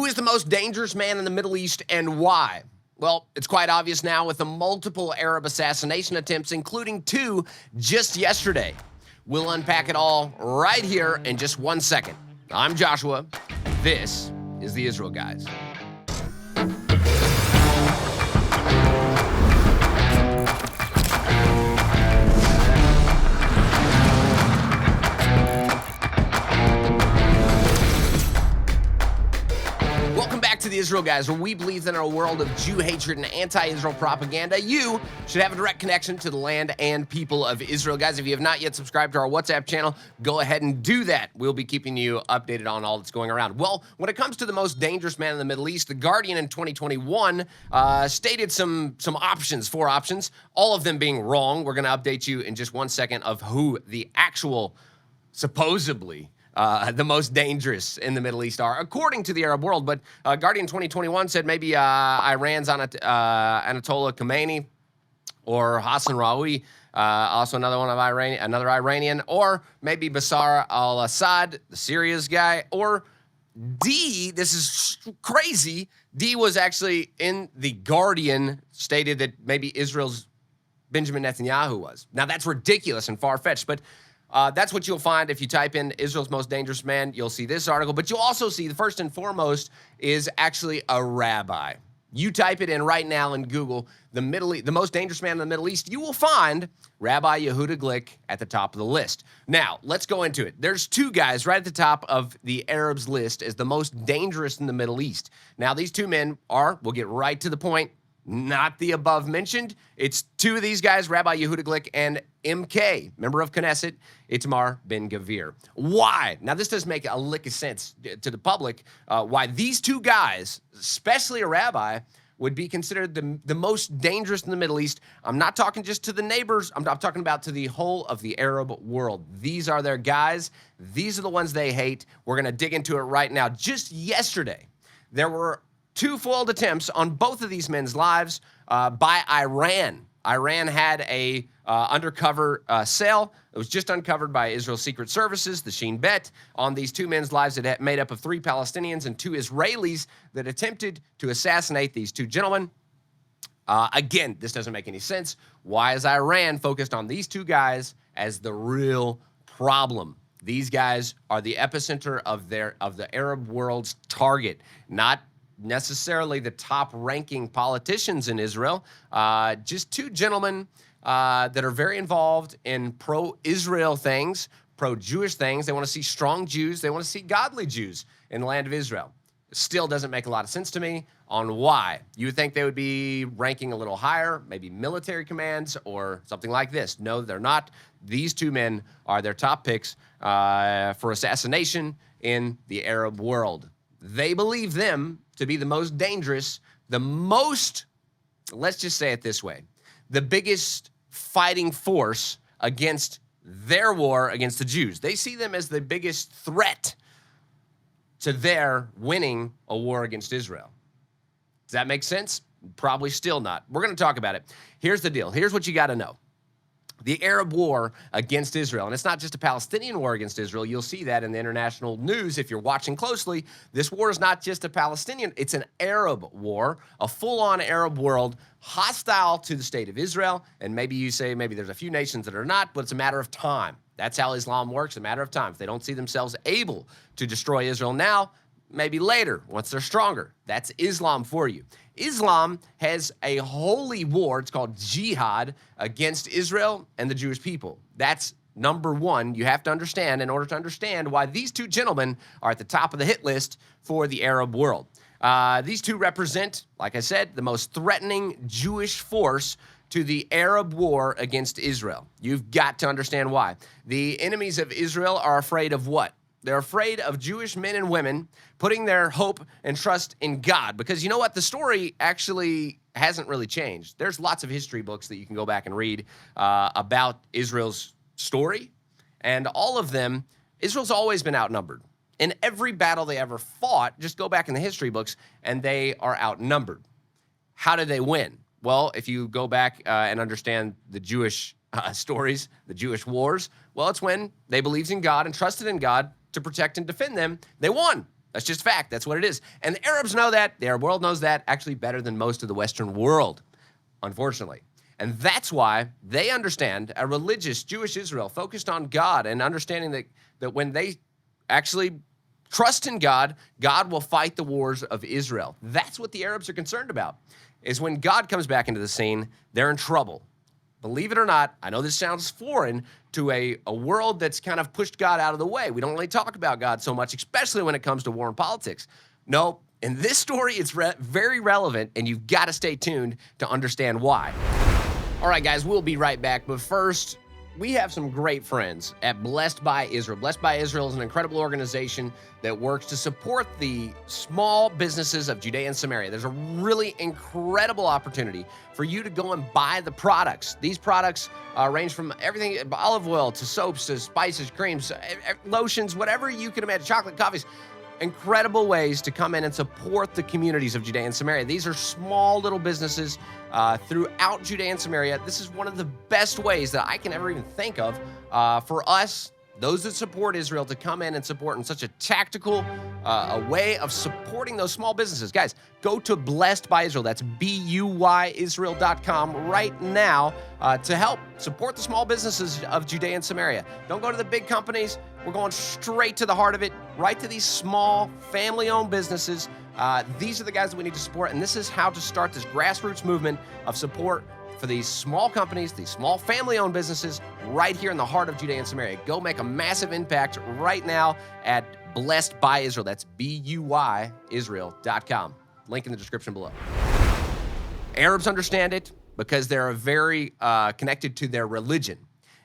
is the most dangerous man in the Middle East and why? Well, it's quite obvious now with the multiple Arab assassination attempts, including 2 just yesterday. We'll unpack it all right here in just 1 second. I'm Joshua. This is the Israel Guys. To the Israel Guys, where we believe that in a world of Jew hatred and anti-Israel propaganda, you should have a direct connection to the land and people of Israel. Guys, if you have not yet subscribed to our WhatsApp channel, go ahead and do that. We'll be keeping you updated on all that's going around. Well, when it comes to the most dangerous man in the Middle East, The Guardian in 2021 stated some options, 4 options, all of them being wrong. We're going to update you in just 1 second of who the actual, supposedly, the most dangerous in the Middle East are, according to the Arab world. But Guardian 2021 said maybe Iran's Ayatollah Khomeini or Hassan Rouhani, also another one of another Iranian, or maybe Bashar al-Assad, the Syria's guy, or D, this is crazy, D was actually in the Guardian, stated that maybe Israel's Benjamin Netanyahu was. Now, that's ridiculous and far-fetched, but that's what you'll find if you type in Israel's most dangerous man. You'll see this article, but you'll also see the first and foremost is actually a rabbi. You type it in right now in Google, the most dangerous man in the Middle East, you will find Rabbi Yehuda Glick at the top of the list. Now, let's go into it. There's 2 guys right at the top of the Arabs list as the most dangerous in the Middle East. Now, these 2 men are, we'll get right to the point, not the above mentioned. It's 2 of these guys, Rabbi Yehuda Glick and MK, member of Knesset, Itamar Ben-Gvir. Why? Now, this doesn't make a lick of sense to the public, why these 2 guys, especially a rabbi, would be considered the most dangerous in the Middle East. I'm not talking just to the neighbors. I'm talking about to the whole of the Arab world. These are their guys. These are the ones they hate. We're going to dig into it right now. Just yesterday, there were 2 foiled attempts on both of these men's lives by Iran. Iran had a undercover cell. It was just uncovered by Israel's secret services, the Shin Bet, on these 2 men's lives that made up of 3 Palestinians and 2 Israelis that attempted to assassinate these 2 gentlemen. Again, this doesn't make any sense. Why is Iran focused on these 2 guys as the real problem? These guys are the epicenter of the Arab world's target, not necessarily the top-ranking politicians in Israel, just 2 gentlemen that are very involved in pro-Israel things, pro-Jewish things. They want to see strong Jews. They want to see godly Jews in the land of Israel. Still doesn't make a lot of sense to me on why. You would think they would be ranking a little higher, maybe military commands or something like this. No, they're not. These 2 men are their top picks for assassination in the Arab world. They believe them to be the most dangerous, let's just say it this way, the biggest fighting force against their war against the Jews. They see them as the biggest threat to their winning a war against Israel. Does that make sense? Probably still not. We're going to talk about it. Here's the deal. Here's what you got to know. The Arab war against Israel, and it's not just a Palestinian war against Israel. You'll see that in the international news if you're watching closely. This war is not just a Palestinian, it's an Arab war, a full-on Arab world hostile to the state of Israel. And maybe you say maybe there's a few nations that are not, but it's a matter of time. That's how Islam works, a matter of time. If they don't see themselves able to destroy Israel now, maybe later, once they're stronger. That's Islam for you. Islam has a holy war, it's called jihad, against Israel and the Jewish people. That's number 1 you have to understand in order to understand why these 2 gentlemen are at the top of the hit list for the Arab world. These 2 represent, like I said, the most threatening Jewish force to the Arab war against Israel. You've got to understand why. The enemies of Israel are afraid of what? They're afraid of Jewish men and women putting their hope and trust in God. Because you know what? The story actually hasn't really changed. There's lots of history books that you can go back and read about Israel's story. And all of them, Israel's always been outnumbered. In every battle they ever fought, just go back in the history books, and they are outnumbered. How did they win? Well, if you go back and understand the Jewish stories, the Jewish wars, well, it's when they believed in God and trusted in God to protect and defend them. They won. That's just fact. That's what it is. And the Arabs know that. The Arab world knows that actually better than most of the Western world, unfortunately. And that's why they understand a religious Jewish Israel focused on God and understanding that when they actually trust in God, God will fight the wars of Israel. That's what the Arabs are concerned about, is when God comes back into the scene, they're in trouble. Believe it or not, I know this sounds foreign to a world that's kind of pushed God out of the way. We don't really talk about God so much, especially when it comes to war and politics. No, in this story, it's very relevant, and you've got to stay tuned to understand why. All right, guys, we'll be right back. But first, we have some great friends at Blessed by Israel. Blessed by Israel is an incredible organization that works to support the small businesses of Judea and Samaria. There's a really incredible opportunity for you to go and buy the products. These products range from everything, olive oil to soaps to spices, creams, lotions, whatever you can imagine, chocolate, coffees. Incredible ways to come in and support the communities of Judea and Samaria. These are small little businesses throughout Judea and Samaria. This is one of the best ways that I can ever even think of for us, those that support Israel, to come in and support in such a tactical a way of supporting those small businesses. Guys, go to Blessed by Israel. That's BUYIsrael.com right now to help support the small businesses of Judea and Samaria. Don't go to the big companies. We're going straight to the heart of it, right to these small family-owned businesses. These are the guys that we need to support, and this is how to start this grassroots movement of support for these small companies, these small family-owned businesses right here in the heart of Judea and Samaria. Go make a massive impact right now at Blessed by Israel. That's BUYIsrael.com. Link in the description below. Arabs understand it because they're very connected to their religion,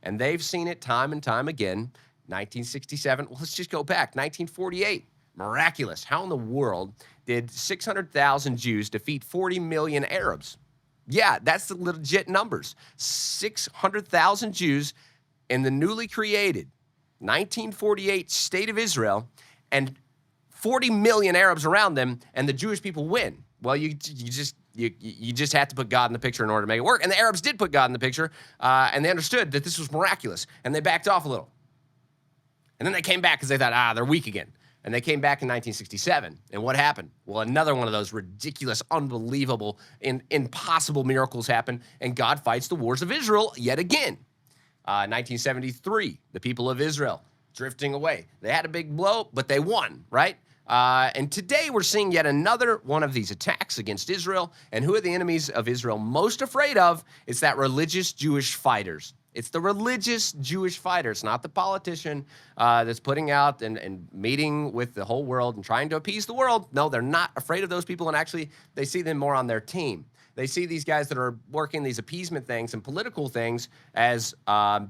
and they've seen it time and time again. 1967, well, let's just go back. 1948, miraculous. How in the world did 600,000 Jews defeat 40 million Arabs? Yeah, that's the legit numbers. 600,000 Jews in the newly created 1948 state of Israel and 40 million Arabs around them, and the Jewish people win. Well, you just have to put God in the picture in order to make it work. And the Arabs did put God in the picture, and they understood that this was miraculous, and they backed off a little. And then they came back because they thought, they're weak again. And they came back in 1967. And what happened? Well, another one of those ridiculous, unbelievable, impossible miracles happened, and God fights the wars of Israel yet again. 1973, the people of Israel drifting away. They had a big blow, but they won, right? And today we're seeing yet another one of these attacks against Israel. And who are the enemies of Israel most afraid of? It's that religious Jewish fighters. It's the religious Jewish fighters, not the politician that's putting out and meeting with the whole world and trying to appease the world. No, they're not afraid of those people, and actually they see them more on their team. They see these guys that are working these appeasement things and political things as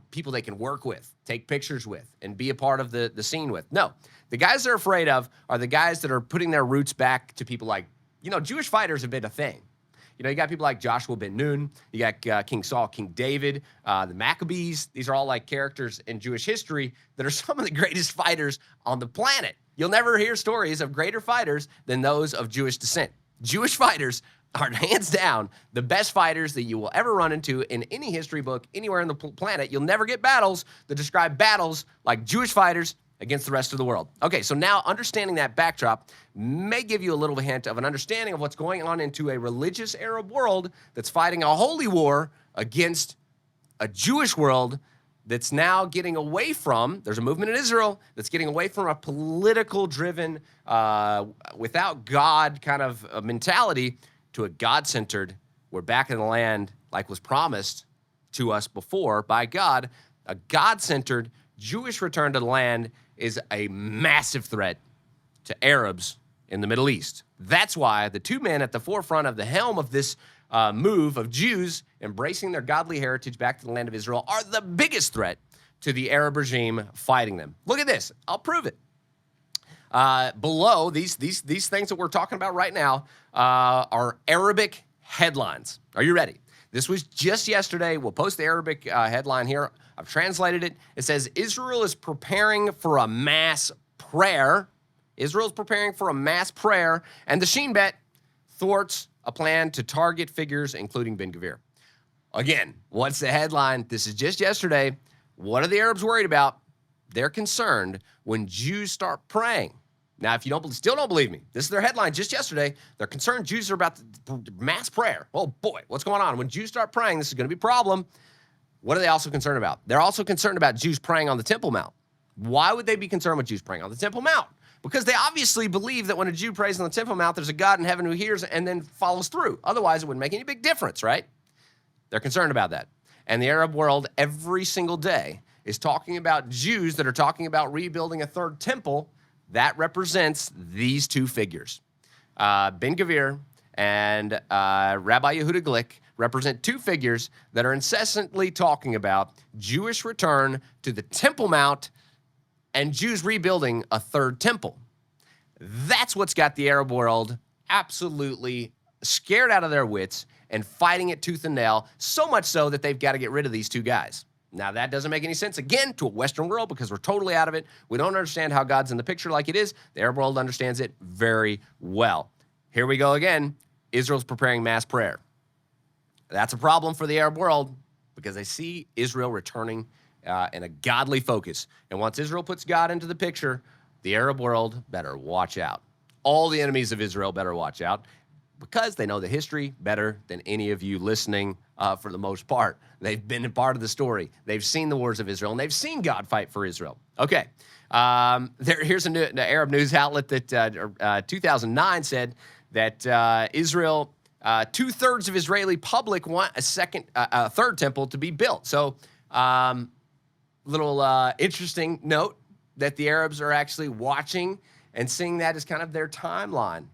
people they can work with, take pictures with, and be a part of the scene with. No, the guys they're afraid of are the guys that are putting their roots back to people like, Jewish fighters have been a thing. You got people like Joshua ben Nun, you got King Saul, King David, the Maccabees. These are all like characters in Jewish history that are some of the greatest fighters on the planet. You'll never hear stories of greater fighters than those of Jewish descent. Jewish fighters are hands down the best fighters that you will ever run into in any history book anywhere on the planet. You'll never get battles that describe battles like Jewish fighters against the rest of the world. Okay, so now understanding that backdrop may give you a little hint of an understanding of what's going on into a religious Arab world that's fighting a holy war against a Jewish world that's now getting away from, there's a movement in Israel that's getting away from a political-driven, without God kind of a mentality to a God-centered, we're back in the land like was promised to us before by God. A God-centered Jewish return to the land is a massive threat to Arabs in the Middle East. That's why the two men at the forefront of the helm of this move of Jews embracing their godly heritage back to the land of Israel are the biggest threat to the Arab regime fighting them. Look at this. I'll prove it. Below, these things that we're talking about right now are Arabic headlines. Are you ready? This was just yesterday. We'll post the Arabic headline here. I've translated it. It says, Israel is preparing for a mass prayer. Israel's preparing for a mass prayer, and the Shin Bet thwarts a plan to target figures, including Ben-Gvir. Again, what's the headline? This is just yesterday. What are the Arabs worried about? They're concerned when Jews start praying. Now, if you still don't believe me, this is their headline just yesterday. They're concerned Jews are about mass prayer. Oh, boy, what's going on? When Jews start praying, this is going to be a problem. What are they also concerned about? They're also concerned about Jews praying on the Temple Mount. Why would they be concerned with Jews praying on the Temple Mount? Because they obviously believe that when a Jew prays on the Temple Mount, there's a God in heaven who hears and then follows through. Otherwise, it wouldn't make any big difference, right? They're concerned about that. And the Arab world every single day is talking about Jews that are talking about rebuilding a third temple. That represents these two figures. Ben Gvir and Rabbi Yehuda Glick represent two figures that are incessantly talking about Jewish return to the Temple Mount and Jews rebuilding a third temple. That's what's got the Arab world absolutely scared out of their wits and fighting it tooth and nail, so much so that they've got to get rid of these two guys. Now, that doesn't make any sense, again, to a Western world because we're totally out of it. We don't understand how God's in the picture like it is. The Arab world understands it very well. Here we go again. Israel's preparing mass prayer. That's a problem for the Arab world because they see Israel returning in a godly focus. And once Israel puts God into the picture, the Arab world better watch out. All the enemies of Israel better watch out because they know the history better than any of you listening for the most part. They've been a part of the story. They've seen the wars of Israel, and they've seen God fight for Israel. Okay, here's an Arab news outlet that 2009 said that Israel, 2/3 of Israeli public want a third temple to be built. So, little interesting note that the Arabs are actually watching and seeing that as kind of their timeline.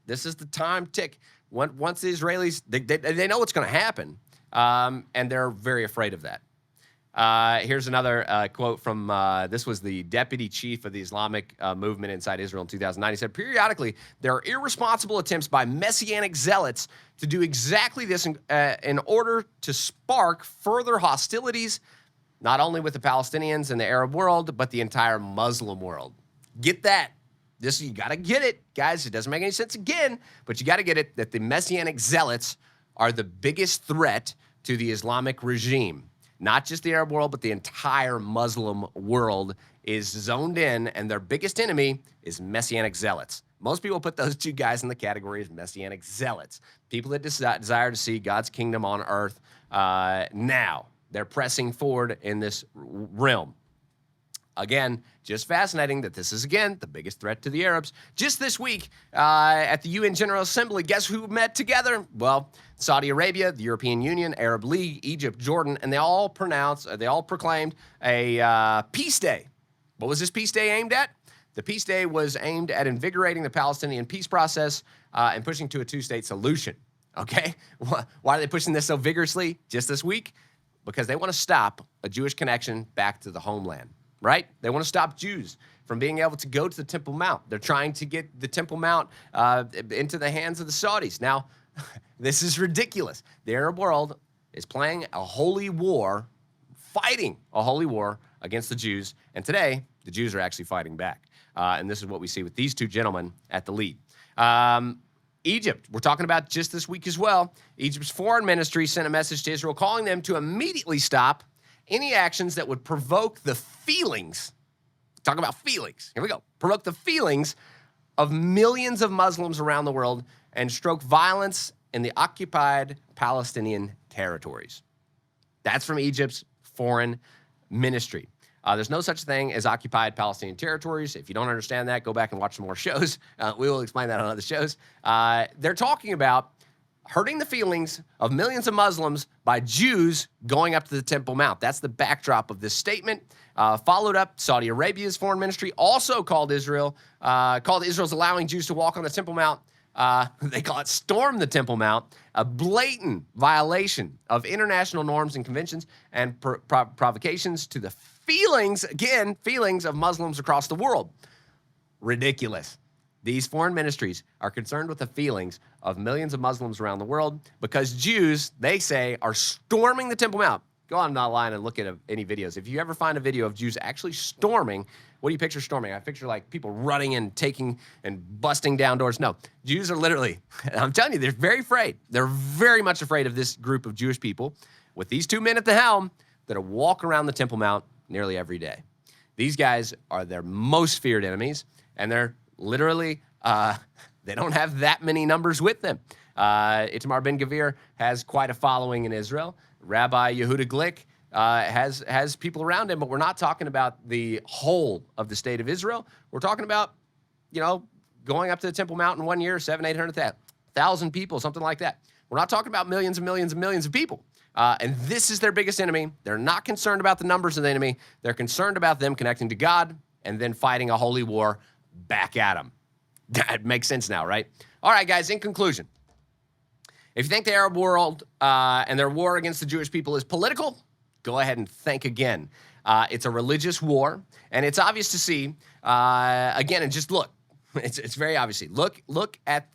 This is the time tick. Once the Israelis, they know what's going to happen, and they're very afraid of that. Here's another quote from, this was the deputy chief of the Islamic movement inside Israel in 2009. He said, periodically, there are irresponsible attempts by Messianic Zealots to do exactly this in order to spark further hostilities, not only with the Palestinians and the Arab world, but the entire Muslim world. Get that. You got to get it, guys. It doesn't make any sense again, but you got to get it that the Messianic Zealots are the biggest threat to the Islamic regime. Not just the Arab world, but the entire Muslim world is zoned in, and their biggest enemy is Messianic Zealots. Most people put those two guys in the category as Messianic Zealots, people that desire to see God's kingdom on earth now. They're pressing forward in this realm. Again, just fascinating that this is, again, the biggest threat to the Arabs. Just this week at the UN General Assembly, guess who met together? Well, Saudi Arabia, the European Union, Arab League, Egypt, Jordan, and they all proclaimed a peace day. What was this peace day aimed at? The peace day was aimed at invigorating the Palestinian peace process and pushing to a two-state solution. Okay? Why are they pushing this so vigorously just this week? Because they want to stop a Jewish connection back to the homeland. Right? They want to stop Jews from being able to go to the Temple Mount. They're trying to get the Temple Mount into the hands of the Saudis. Now, this is ridiculous. The Arab world is playing a holy war, fighting a holy war against the Jews. And today, the Jews are actually fighting back. And this is what we see with these two gentlemen at the lead. Egypt, we're talking about just this week as well. Egypt's foreign ministry sent a message to Israel calling them to immediately stop any actions that would provoke the feelings, talk about feelings, here we go, provoke the feelings of millions of Muslims around the world and stroke violence in the occupied Palestinian territories. That's from Egypt's foreign ministry. There's no such thing as occupied Palestinian territories. If you don't understand that, go back and watch some more shows. We will explain that on other shows. They're talking about hurting the feelings of millions of Muslims by Jews going up to the Temple Mount. That's the backdrop of this statement. Followed up, Saudi Arabia's foreign ministry also called Israel's allowing Jews to walk on the Temple Mount. They call it storm the Temple Mount, a blatant violation of international norms and conventions and provocations to the feelings of Muslims across the world. Ridiculous. These foreign ministries are concerned with the feelings of millions of Muslims around the world because Jews, they say, are storming the Temple Mount. Go online and look at any videos. If you ever find a video of Jews actually storming, what do you picture storming? I picture like people running and taking and busting down doors. No, Jews are literally, I'm telling you, they're very afraid. They're very much afraid of this group of Jewish people with these two men at the helm that walk around the Temple Mount nearly every day. These guys are their most feared enemies, and they're literally, they don't have that many numbers with them. Itamar Ben-Gvir has quite a following in Israel. Rabbi Yehuda Glick has people around him, but we're not talking about the whole of the state of Israel. We're talking about, going up to the Temple Mount in 1 year, 800,000 people, something like that. We're not talking about millions and millions and millions of people. And this is their biggest enemy. They're not concerned about the numbers of the enemy. They're concerned about them connecting to God and then fighting a holy war back at them. That makes sense now, right? All right, guys, in conclusion, if you think the Arab world and their war against the Jewish people is political, go ahead and think again. It's a religious war, and it's obvious to see, again, and just look. It's very obvious. Look at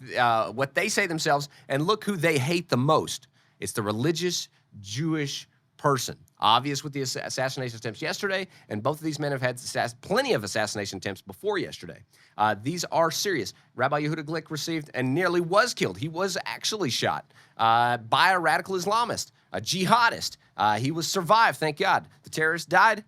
what they say themselves, and look who they hate the most. It's the religious Jewish person. Obvious with the assassination attempts yesterday, and both of these men have had plenty of assassination attempts before yesterday. These are serious. Rabbi Yehuda Glick received and nearly was killed. He was actually shot by a radical Islamist, a jihadist. He was survived, thank God. The terrorist died.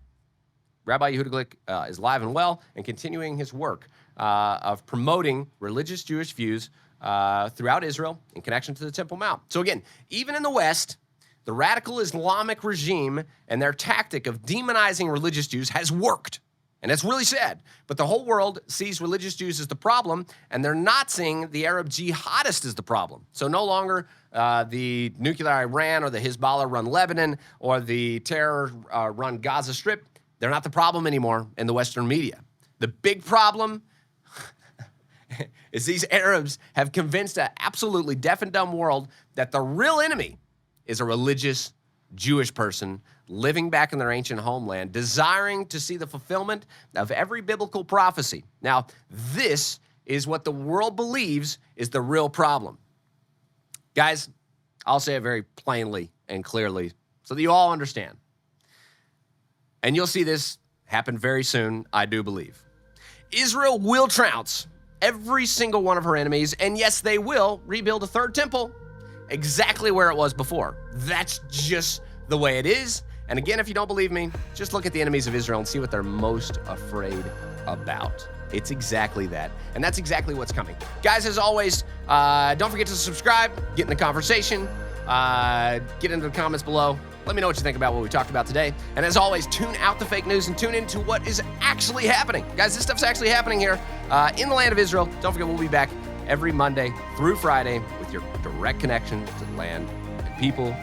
Rabbi Yehuda Glick is alive and well and continuing his work of promoting religious Jewish views throughout Israel in connection to the Temple Mount. So again, even in the West, the radical Islamic regime and their tactic of demonizing religious Jews has worked. And that's really sad. But the whole world sees religious Jews as the problem, and they're not seeing the Arab jihadist as the problem. So no longer the nuclear Iran or the Hezbollah run Lebanon or the terror run Gaza Strip. They're not the problem anymore in the Western media. The big problem is these Arabs have convinced an absolutely deaf and dumb world that the real enemy is a religious Jewish person living back in their ancient homeland, desiring to see the fulfillment of every biblical prophecy. Now, this is what the world believes is the real problem. Guys, I'll say it very plainly and clearly so that you all understand. And you'll see this happen very soon, I do believe. Israel will trounce every single one of her enemies, and yes, they will rebuild a third temple exactly where it was before. That's just the way it is. And again, if you don't believe me, just look at the enemies of Israel and see what they're most afraid about. It's exactly that. And that's exactly what's coming. Guys, as always, don't forget to subscribe, get in the conversation, get into the comments below. Let me know what you think about what we talked about today. And as always, tune out the fake news and tune into what is actually happening. Guys, this stuff's actually happening here in the land of Israel. Don't forget, we'll be back every Monday through Friday with your direct connection to the land and people